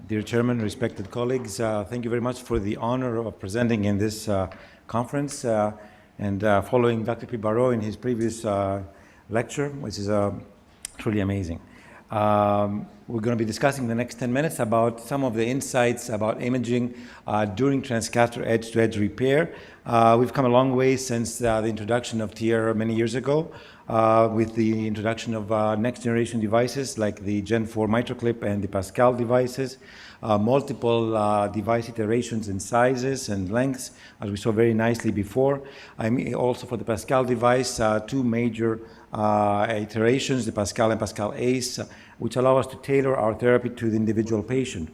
Dear Chairman, respected colleagues, thank you very much for the honor of presenting in this conference and following Dr. P. Barreau in his previous lecture, which is truly amazing. We're going to be discussing the next 10 minutes about some of the insights about imaging during transcatheter edge-to-edge repair. We've come a long way since the introduction of TEER many years ago with the introduction of next generation devices like the Gen 4 MitraClip and the Pascal devices, multiple device iterations in sizes and lengths, as we saw very nicely before. I mean, also for the Pascal device, two major iterations, the Pascal and Pascal Ace, which allow us to tailor our therapy to the individual patient.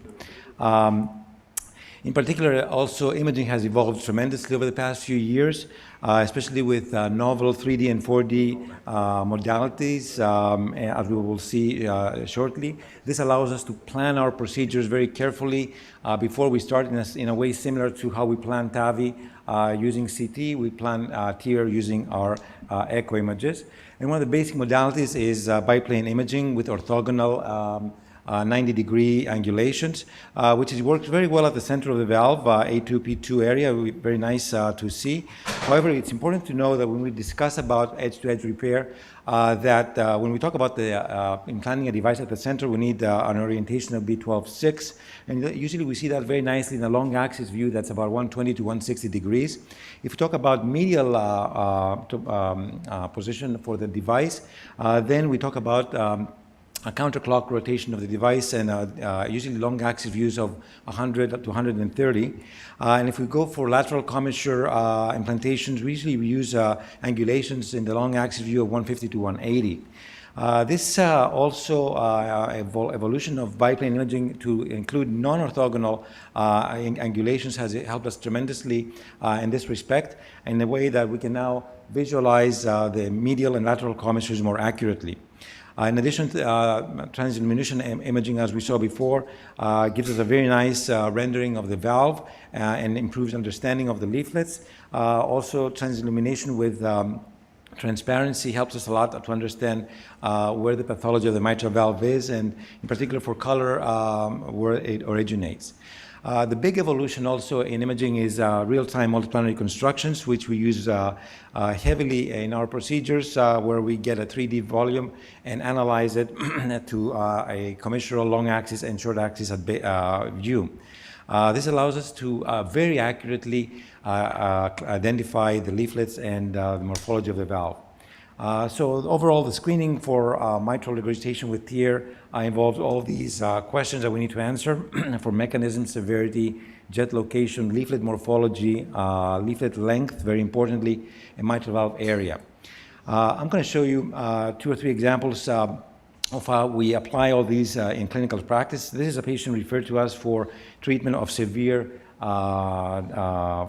In particular, also imaging has evolved tremendously over the past few years, especially with novel 3D and 4D modalities, as we will see shortly. This allows us to plan our procedures very carefully before we start in a way similar to how we plan TAVI using CT. We plan TEER using our echo images. And one of the basic modalities is biplane imaging with orthogonal 90-degree angulations, which works very well at the center of the valve, A2P2 area, very nice to see. However, it's important to know that when we discuss about edge-to-edge repair, that when we talk about implanting a device at the center, we need an orientation of B12.6, and usually we see that very nicely in a long axis view that's about 120 to 160 degrees. If we talk about medial position for the device, then we talk about a counterclock rotation of the device and usually long axis views of 100 up to 130. And if we go for lateral commissure implantations, we usually use angulations in the long axis view of 150 to 180. This also evolution of biplane imaging to include non-orthogonal angulations has helped us tremendously in this respect, in a way that we can now visualize the medial and lateral commissures more accurately. In addition to transillumination imaging, as we saw before, gives us a very nice rendering of the valve and improves understanding of the leaflets. Also, transillumination with transparency helps us a lot to understand where the pathology of the mitral valve is, and in particular for color, where it originates. The big evolution also in imaging is real-time multiplannar reconstructions, which we use heavily in our procedures, where we get a 3D volume and analyze it to a commissural long axis and short axis view. This allows us to very accurately identify the leaflets and the morphology of the valve. So overall, the screening for mitral regurgitation with TEER involves all these questions that we need to answer for mechanism, severity, jet location, leaflet morphology, leaflet length, very importantly, and mitral valve area. I'm going to show you 2 or 3 examples of how we apply all these in clinical practice. This is a patient referred to us for treatment of severe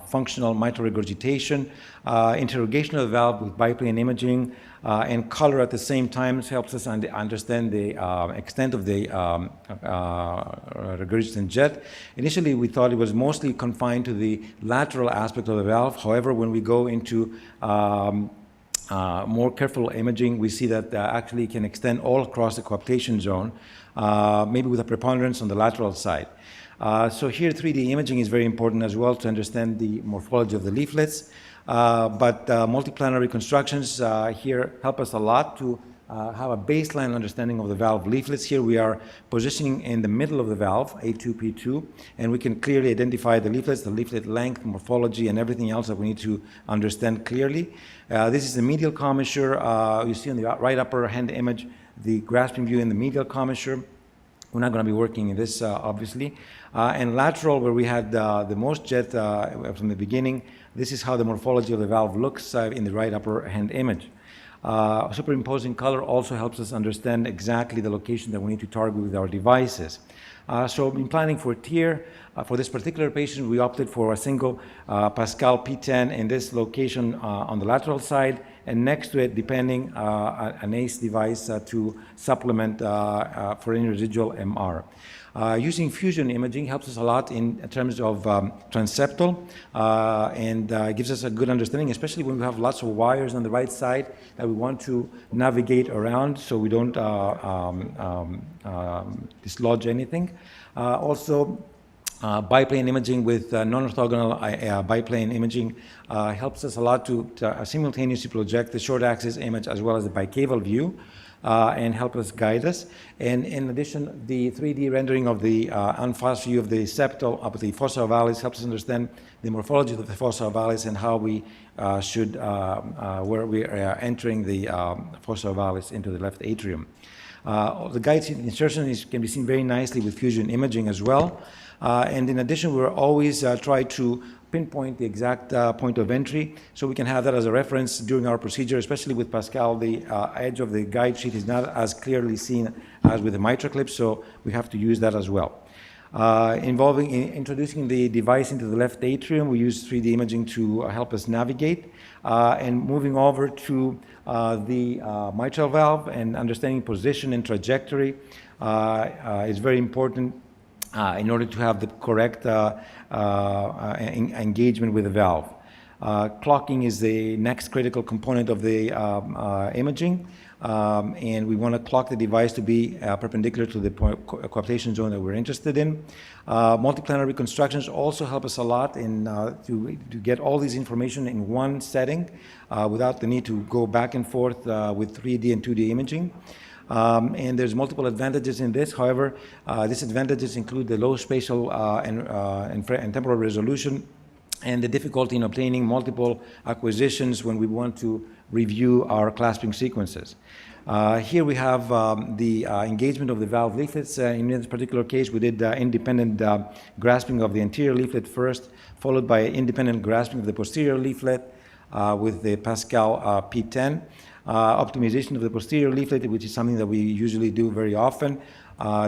functional mitral regurgitation. Interrogation of the valve with biplane imaging and color at the same time helps us understand the extent of the regurgitant jet. Initially, we thought it was mostly confined to the lateral aspect of the valve. However, when we go into more careful imaging, we see that actually can extend all across the coaptation zone, maybe with a preponderance on the lateral side. So here 3D imaging is very important as well to understand the morphology of the leaflets, but multiplanar reconstructions here help us a lot to have a baseline understanding of the valve leaflets. Here we are positioning in the middle of the valve, A2P2, and we can clearly identify the leaflets, the leaflet length, morphology, and everything else that we need to understand clearly. This is the medial commissure. You see on the right upper hand image, the grasping view in the medial commissure. We're not going to be working in this, obviously. And lateral, where we had the most jet from the beginning, this is how the morphology of the valve looks in the right upper hand image. Superimposing color also helps us understand exactly the location that we need to target with our devices. So in planning for TEER, for this particular patient, we opted for a single Pascal P10 in this location on the lateral side, and next to it, depending, an ACE device to supplement for any residual MR. Using fusion imaging helps us a lot in terms of transeptal and gives us a good understanding, especially when we have lots of wires on the right side that we want to navigate around so we don't dislodge anything. Also, biplane imaging with non-orthogonal biplane imaging helps us a lot to simultaneously project the short axis image as well as the bicaval view. And help us guide us. And in addition, the 3D rendering of the unfast view of the septal of the fossa ovalis helps us understand the morphology of the fossa ovalis and how we should, where we are entering the fossa ovalis into the left atrium. The guide seat insertion can be seen very nicely with fusion imaging as well. And in addition, we're always try to pinpoint the exact point of entry, so we can have that as a reference during our procedure, especially with Pascal. The edge of the guide sheet is not as clearly seen as with the MITERA clip, so we have to use that as well. Introducing the device into the left atrium, we use 3D imaging to help us navigate. And moving over to the mitral valve and understanding position and trajectory is very important in order to have the correct engagement with the valve. Clocking is the next critical component of the imaging, and we want to clock the device to be perpendicular to the coaptation zone that we're interested in. Multiplanar reconstructions also help us a lot in to get all this information in one setting without the need to go back and forth with 3D and 2D imaging. And there's multiple advantages in this. However, disadvantages include the low spatial and temporal resolution and the difficulty in obtaining multiple acquisitions when we want to review our clasping sequences. Here we have the engagement of the valve leaflets. In this particular case, we did independent grasping of the anterior leaflet first, followed by independent grasping of the posterior leaflet with the Pascal P10. Optimization of the posterior leaflet, which is something that we usually do very often,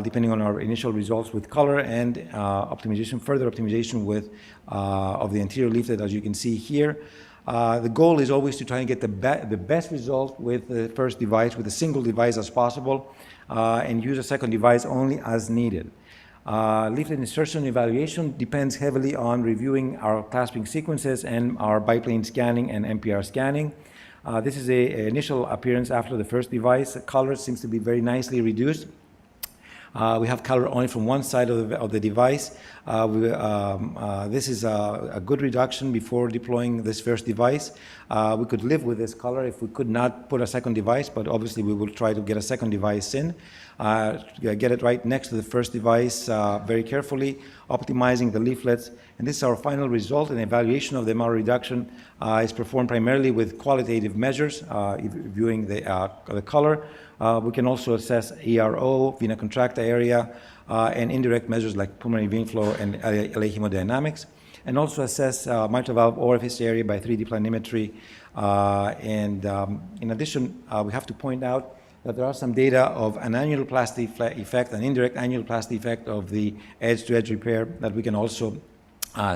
depending on our initial results with color, and further optimization with of the anterior leaflet, as you can see here. The goal is always to try and get the best result with the first device, with a single device as possible, and use a second device only as needed. Leaflet insertion evaluation depends heavily on reviewing our clasping sequences and our biplane scanning and M-TEER scanning. This is an initial appearance after the first device. The color seems to be very nicely reduced. We have color only from one side of the device. This is a good reduction before deploying this first device. We could live with this color if we could not put a second device, but obviously we will try to get a second device in. Get it right next to the first device very carefully, optimizing the leaflets. And this is our final result. An evaluation of the MR reduction is performed primarily with qualitative measures, viewing the color. We can also assess ERO, vena contracta area, and indirect measures like pulmonary vein flow and LA hemodynamics, and also assess mitral valve orifice area by 3D planimetry. In addition, we have to point out that there are some data of an annuloplasty effect, an indirect annuloplasty effect of the edge-to-edge repair that we can also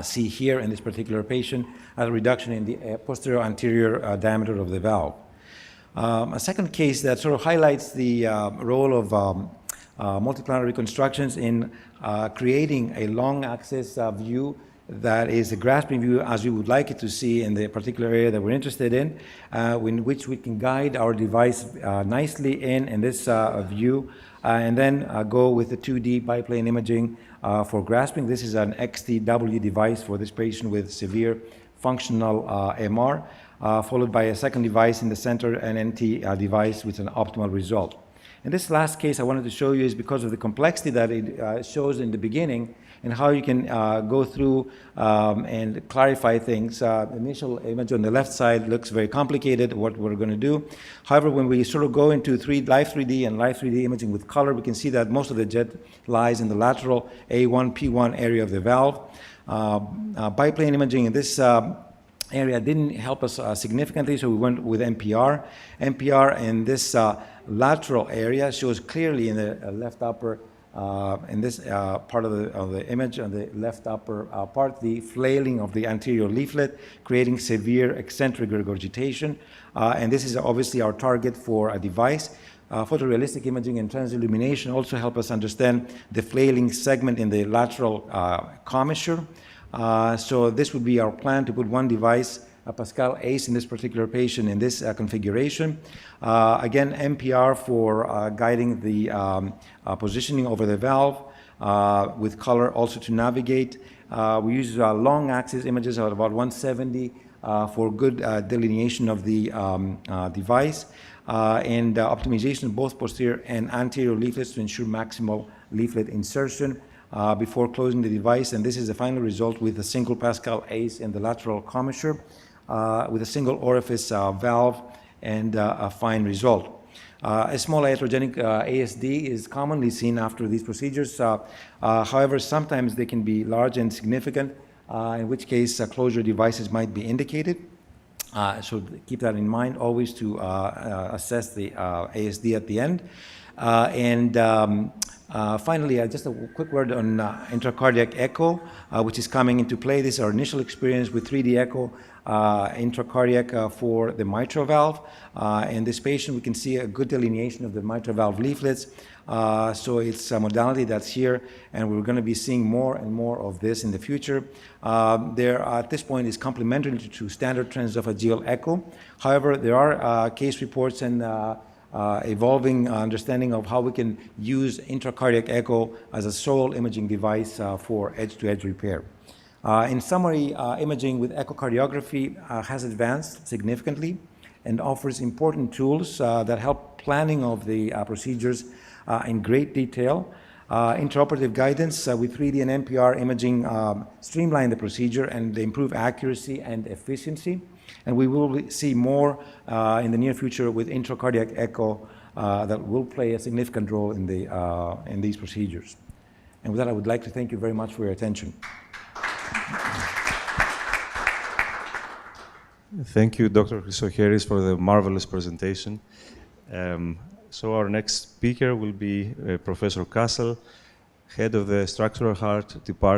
see here in this particular patient as a reduction in the posterior anterior diameter of the valve. A second case that sort of highlights the role of multiplanar reconstructions in creating a long axis view that is a grasping view as we would like it to see in the particular area that we're interested in which we can guide our device nicely in this view, and then go with the 2D biplane imaging for grasping. This is an XTW device for this patient with severe functional MR, followed by a second device in the center, an NT device with an optimal result. And this last case I wanted to show you is because of the complexity that it shows in the beginning and how you can go through and clarify things. The initial image on the left side looks very complicated, what we're going to do. However, when we sort of go into live 3D and live 3D imaging with color, we can see that most of the jet lies in the lateral A1, P1 area of the valve. Biplane imaging in this area didn't help us significantly, so we went with M-TEER. M-TEER in this lateral area shows clearly in the left upper in this part of the image on the left upper part, the flailing of the anterior leaflet, creating severe eccentric regurgitation. And this is obviously our target for a device. Photorealistic imaging and transillumination also help us understand the flailing segment in the lateral commissure. So this would be our plan, to put one device, a Pascal ACE in this particular patient in this configuration. Again, M-TEER for guiding the positioning over the valve, with color also to navigate. We use long axis images at about 170 for good delineation of the device, and optimization of both posterior and anterior leaflets to ensure maximal leaflet insertion before closing the device. And this is the final result with a single Pascal ACE in the lateral commissure, with a single orifice valve, and a fine result. A small iatrogenic ASD is commonly seen after these procedures. However, sometimes they can be large and significant, in which case closure devices might be indicated. So keep that in mind always to assess the ASD at the end. Finally, just a quick word on intracardiac echo, which is coming into play. This is our initial experience with 3D echo intracardiac for the mitral valve. In this patient, we can see a good delineation of the mitral valve leaflets. So it's a modality that's here, and we're going to be seeing more and more of this in the future. There, at this point, is complementary to standard transesophageal echo. However, there are case reports and evolving understanding of how we can use intracardiac echo as a sole imaging device for edge-to-edge repair. In summary, imaging with echocardiography has advanced significantly and offers important tools that help planning of the procedures in great detail. Intraoperative guidance with 3D and M-TEER imaging streamline the procedure and improve accuracy and efficiency. And we will see more in the near future with intracardiac echo that will play a significant role in these procedures. And with that, I would like to thank you very much for your attention. Thank you, Dr. Chrissoheris, for the marvelous presentation. So our next speaker will be Professor Kassel, head of the Structural Heart Department.